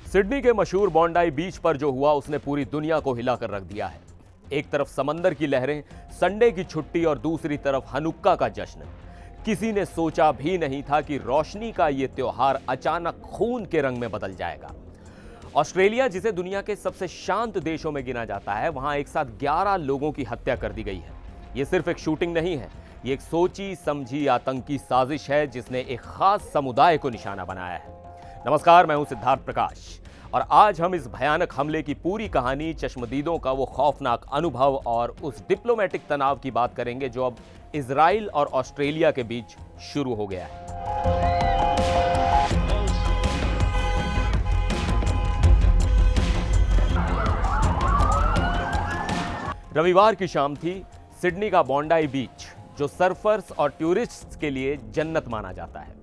Sydney के मशहूर बॉन्डाई बीच पर जो हुआ उसने पूरी दुनिया को हिलाकर रख दिया है। एक तरफ समंदर की लहरें, संडे की छुट्टी और दूसरी तरफ हनुक्का का जश्न। किसी ने सोचा भी नहीं था कि रोशनी का यह त्योहार अचानक खून के रंग में बदल जाएगा। ऑस्ट्रेलिया, जिसे दुनिया के सबसे शांत देशों में गिना जाता है, वहां एक साथ 11 लोगों की हत्या कर दी गई है। यह सिर्फ एक शूटिंग नहीं है, यह एक सोची समझी आतंकी साजिश है जिसने एक खास समुदाय को निशाना बनाया है। नमस्कार, मैं हूं सिद्धार्थ प्रकाश और आज हम इस भयानक हमले की पूरी कहानी, चश्मदीदों का वो खौफनाक अनुभव और उस डिप्लोमेटिक तनाव की बात करेंगे जो अब इजराइल और ऑस्ट्रेलिया के बीच शुरू हो गया है। रविवार की शाम थी। सिडनी का बॉन्डाई बीच, जो सर्फर्स और टूरिस्ट्स के लिए जन्नत माना जाता है,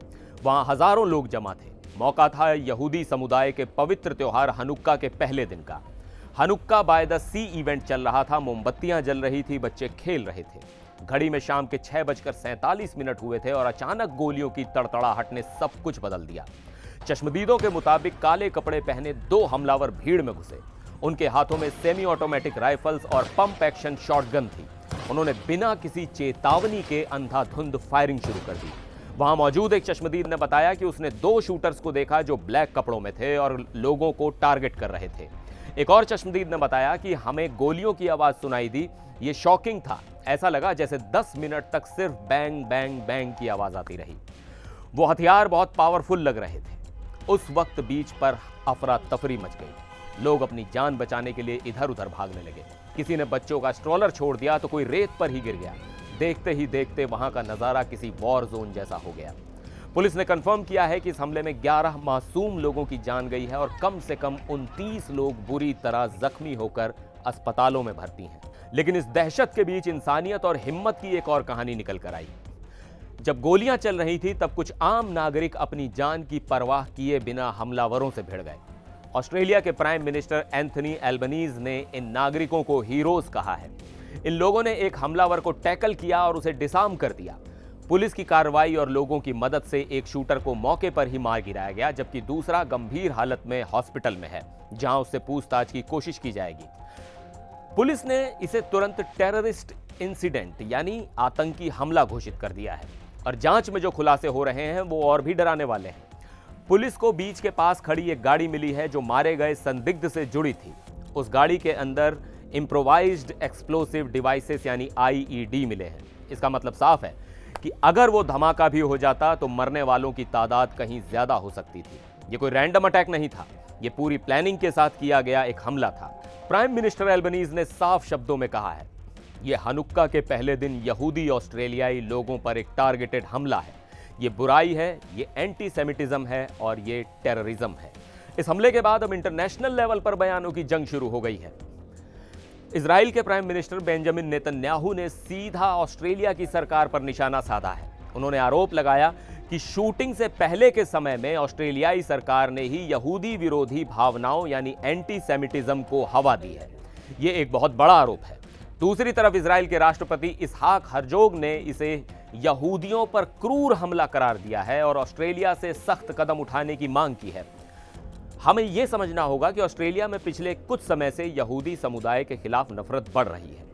वहां हजारों लोग जमा थे। मौका था यहूदी समुदाय के पवित्र त्योहार हनुक्का के पहले दिन का। Hanukkah by the sea event चल रहा था। मोमबत्तियां जल रही थी, बच्चे खेल रहे थे। घड़ी में शाम के 6:47 हुए थे और अचानक गोलियों की तड़तड़ाहट ने सब कुछ बदल दिया। चश्मदीदों के मुताबिक काले कपड़े पहने 2 हमलावर भीड़ में घुसे। उनके हाथों में सेमी ऑटोमेटिक राइफल्स और पंप एक्शन शॉटगन थी। उन्होंने बिना किसी चेतावनी के अंधाधुंध फायरिंग शुरू कर दी। वहां मौजूद एक चश्मदीद ने बताया कि उसने 2 शूटर्स को देखा जो ब्लैक कपड़ों में थे और लोगों को टारगेट कर रहे थे। एक और चश्मदीद ने बताया कि हमें गोलियों की आवाज सुनाई दी। यह शॉकिंग था। ऐसा लगा जैसे 10 मिनट तक सिर्फ बैंग बैंग बैंग की आवाज आती रही। वो हथियार बहुत पावरफुल लग रहे थे। उस वक्त बीच पर अफरा तफरी मच गई। लोग अपनी जान बचाने के लिए इधर उधर भागने लगे। किसी ने बच्चों का स्ट्रोलर छोड़ दिया तो कोई रेत पर ही गिर गया। देखते ही देखते वहां का नजारा किसी वॉर जोन जैसा हो गया। पुलिस ने कंफर्म किया है कि इस हमले में 11 मासूम लोगों की जान गई है और कम से कम 29 लोग बुरी तरह जख्मी होकर अस्पतालों में भर्ती हैं। लेकिन इस दहशत के बीच इंसानियत और हिम्मत की एक और कहानी निकल कर आई। जब गोलियां चल रही थी तब कुछ आम नागरिक अपनी जान की परवाह किए बिना हमलावरों से भिड़ गए। ऑस्ट्रेलिया के प्राइम मिनिस्टर एंथनी एल्बनीज ने इन नागरिकों को हीरोज कहा है। इन लोगों ने एक हमलावर को टैकल किया और उसे डिसआर्म कर दिया। पुलिस की कार्रवाई और लोगों की मदद से एक शूटर को मौके पर ही मार गिराया गया, जबकि दूसरा गंभीर हालत में हॉस्पिटल में है, जहां उससे पूछताछ की कोशिश की जाएगी। पुलिस ने इसे तुरंत टेररिस्ट इंसिडेंट यानी आतंकी हमला घोषित कर दिया है और जांच में जो खुलासे हो रहे हैं वो और भी डराने वाले हैं। पुलिस को बीच के पास खड़ी एक गाड़ी मिली है जो मारे गए संदिग्ध से जुड़ी थी। उस गाड़ी के अंदर इम्प्रोवाइज्ड एक्सप्लोसिव डिवाइसेस यानी IED मिले हैं। इसका मतलब साफ है कि अगर वो धमाका भी हो जाता तो मरने वालों की तादाद कहीं ज्यादा हो सकती थी। ये कोई रैंडम अटैक नहीं था, ये पूरी प्लानिंग के साथ किया गया एक हमला था। प्राइम मिनिस्टर एल्बनीज ने साफ शब्दों में कहा है, ये हनुक्का के पहले दिन यहूदी ऑस्ट्रेलियाई लोगों पर एक टारगेटेड हमला है। ये बुराई है, ये एंटीसेमिटिज्म है और ये टेररिज्म है। इस हमले के बाद अब इंटरनेशनल लेवल पर बयानों की जंग शुरू हो गई है। इजराइल के प्राइम मिनिस्टर बेंजामिन नेतन्याहू ने सीधा ऑस्ट्रेलिया की सरकार पर निशाना साधा है। उन्होंने आरोप लगाया कि शूटिंग से पहले के समय में ऑस्ट्रेलियाई सरकार ने ही यहूदी विरोधी भावनाओं यानी एंटीसेमिटिज्म को हवा दी है। यह एक बहुत बड़ा आरोप है। दूसरी तरफ इजराइल के राष्ट्रपति इसहाक हर्जोग ने इसे यहूदियों पर क्रूर हमला करार दिया है और ऑस्ट्रेलिया से सख्त कदम उठाने की मांग की है। हमें यह समझना होगा कि ऑस्ट्रेलिया में पिछले कुछ समय से यहूदी समुदाय के खिलाफ नफरत बढ़ रही है।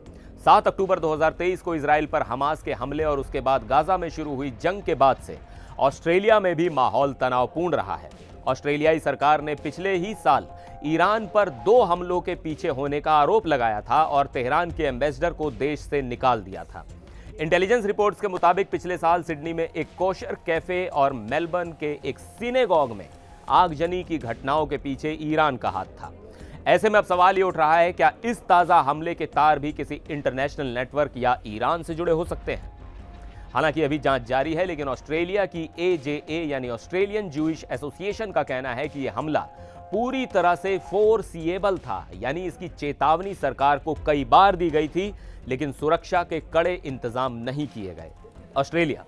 7 अक्टूबर 2023 को इजराइल पर हमास के हमले और उसके बाद गाजा में शुरू हुई जंग के बाद से ऑस्ट्रेलिया में भी माहौल तनावपूर्ण रहा है। ऑस्ट्रेलियाई सरकार ने पिछले ही साल ईरान पर 2 हमलों के पीछे होने का आरोप लगाया था और तेहरान के एम्बेसडर को देश से निकाल दिया था। इंटेलिजेंस रिपोर्ट्स के मुताबिक पिछले साल सिडनी में एक कोशर कैफे और मेलबर्न के एक सिनेगॉग में आगजनी की घटनाओं के पीछे ईरान का हाथ था। ऐसे में अब सवाल ये उठ रहा है, क्या इस ताजा हमले के तार भी किसी इंटरनेशनल नेटवर्क या ईरान से जुड़े हो सकते हैं? हालांकि अभी जांच जारी है, लेकिन ऑस्ट्रेलिया की AJA यानी ऑस्ट्रेलियन ज्यूइश एसोसिएशन का कहना है कि यह हमला पूरी तरह से फोरसीएबल था, यानी इसकी चेतावनी सरकार को कई बार दी गई थी, लेकिन सुरक्षा के कड़े इंतजाम नहीं किए गए। ऑस्ट्रेलिया,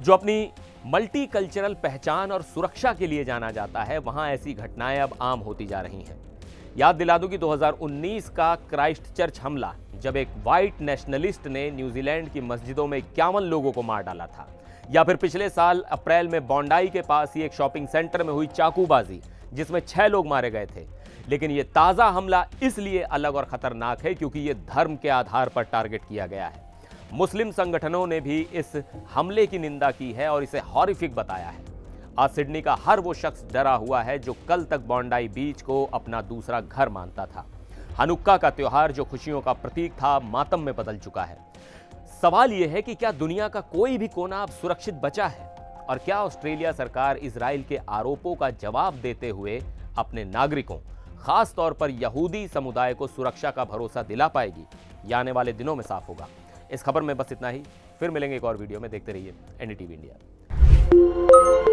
जो अपनी मल्टीकल्चरल पहचान और सुरक्षा के लिए जाना जाता है, वहां ऐसी घटनाएं अब आम होती जा रही हैं। याद दिला दूं कि 2019 का क्राइस्टचर्च हमला, जब एक वाइट नेशनलिस्ट ने न्यूजीलैंड की मस्जिदों में 51 लोगों को मार डाला था, या फिर पिछले साल अप्रैल में बॉन्डाई के पास ही एक शॉपिंग सेंटर में हुई चाकूबाजी, जिसमें 6 लोग मारे गए थे। लेकिन यह ताज़ा हमला इसलिए अलग और खतरनाक है क्योंकि यह धर्म के आधार पर टारगेट किया गया है। मुस्लिम संगठनों ने भी इस हमले की निंदा की है और इसे हॉरिफिक बताया है। आज सिडनी का हर वो शख्स डरा हुआ है जो कल तक बॉन्डाई बीच को अपना दूसरा घर मानता था। हनुक्का का त्योहार जो खुशियों का प्रतीक था, मातम में बदल चुका है। सवाल यह है कि क्या दुनिया का कोई भी कोना अब सुरक्षित बचा है और क्या ऑस्ट्रेलिया सरकार इजराइल के आरोपों का जवाब देते हुए अपने नागरिकों, खास तौर पर यहूदी समुदाय को सुरक्षा का भरोसा दिला पाएगी? यह आने वाले दिनों में साफ होगा। इस खबर में बस इतना ही। फिर मिलेंगे एक और वीडियो में। देखते रहिए NDTV इंडिया।